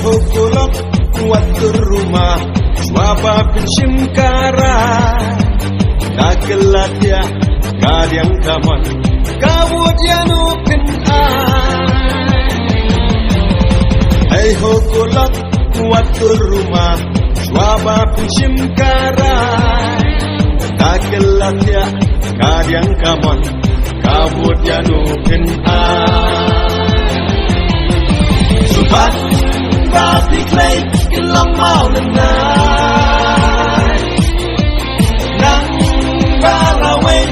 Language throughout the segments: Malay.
hukulok watur rumah Swaba pensimkara Kagelat ya Kadiang kamon Kawud yanu pin'an Hai hukulok watur rumah Swaba pensimkara Kagelat ya Kadiang kamon Kawud yanu pin'an Subat Babi clay Kilang mau lenai Nang baraway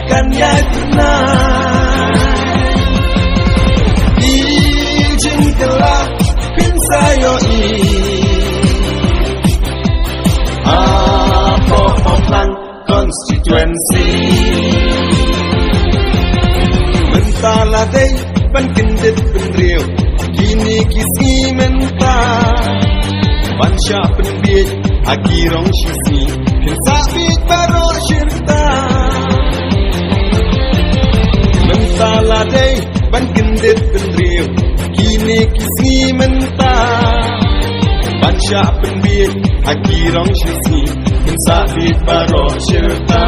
Kanyay tunay Ijin kala Pinsayo Apo Oplang Constituency Mentala day Pankindit penriw Kini kisi mentah Bansya penbit Agirong syisni Kinsabit barok syirta Mentaladai Bankindit penriw Kini kisi mentah Bansya penbit Agirong syisni Kinsabit barok syirta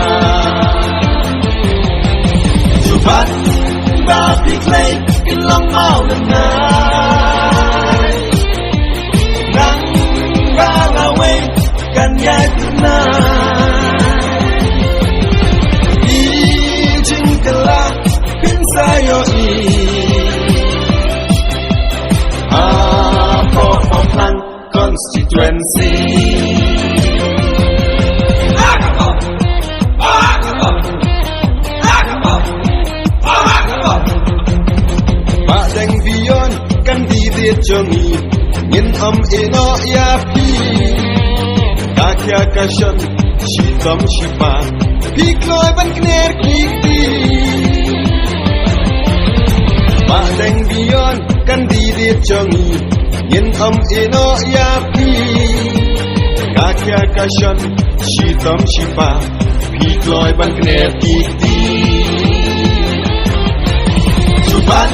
Subat Babi clay Kilang mau lenai Nang baraway Kanyay tunay Ijin kala Pinsayo Apo Oplang Constituency Deng bion kandidat jongi Ngin ino yapi Kakya kasyon Shitom shipa Pikloy ban kner kiti Deng bion kandidat jongi Ngin ino yapi Kakya kasyon Shitom shipa Pikloy ban kner kiti Subat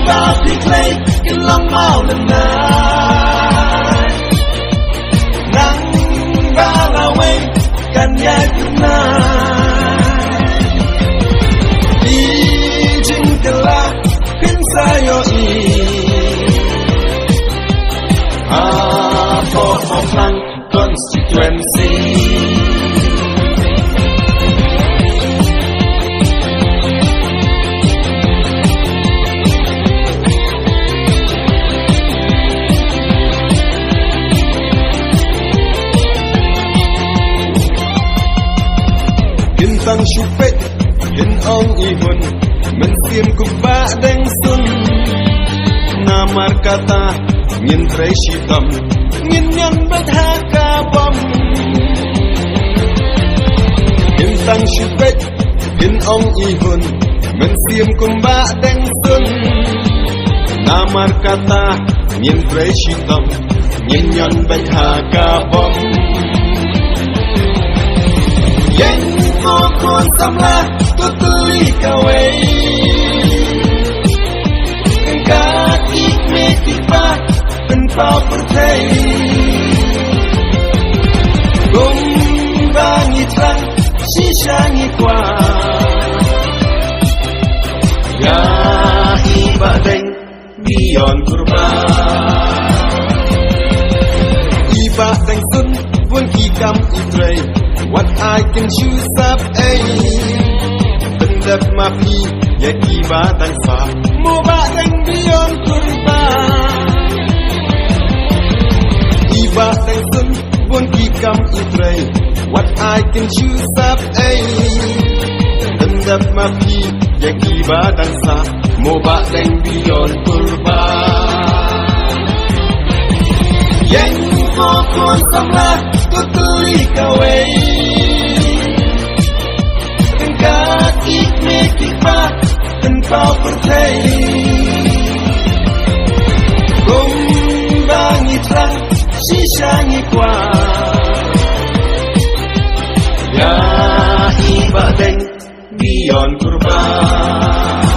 Babi clay Kilang mau lenai Nang baraway Kanyay tunay Ijin kala Pinsayo Apo Oplang Constituency Tang syupet Hin ong ihun Mensim kubak deng sun Namar kata Ngin tray shitam Ngin yan badhaka bom Hin tang syupet Hin ong ihun Mensim kubak deng sun Namar kata Ngin tray shitam Ngin yan badhaka bom Yang Mokon samlah tutuli kaway Kaki mekipa Penpau percay Gombangi terang Sisangi kuat Ya ibadeng Bion kurban Ibadeng sun Pun kikam itray What I can choose up a Bendap mapi Ya kiba dan fa Mubak dan bion kurban Iba dan sun Pun kikam itray What I can choose up a Bendap mapi Ya kiba dan fa Mubak dan bion kurban Yang mokon samlah Tutuli kaway Kaki mekipa Penpau percay Gombangi terang Sisangi kuat Ya ibadeng Bion kurban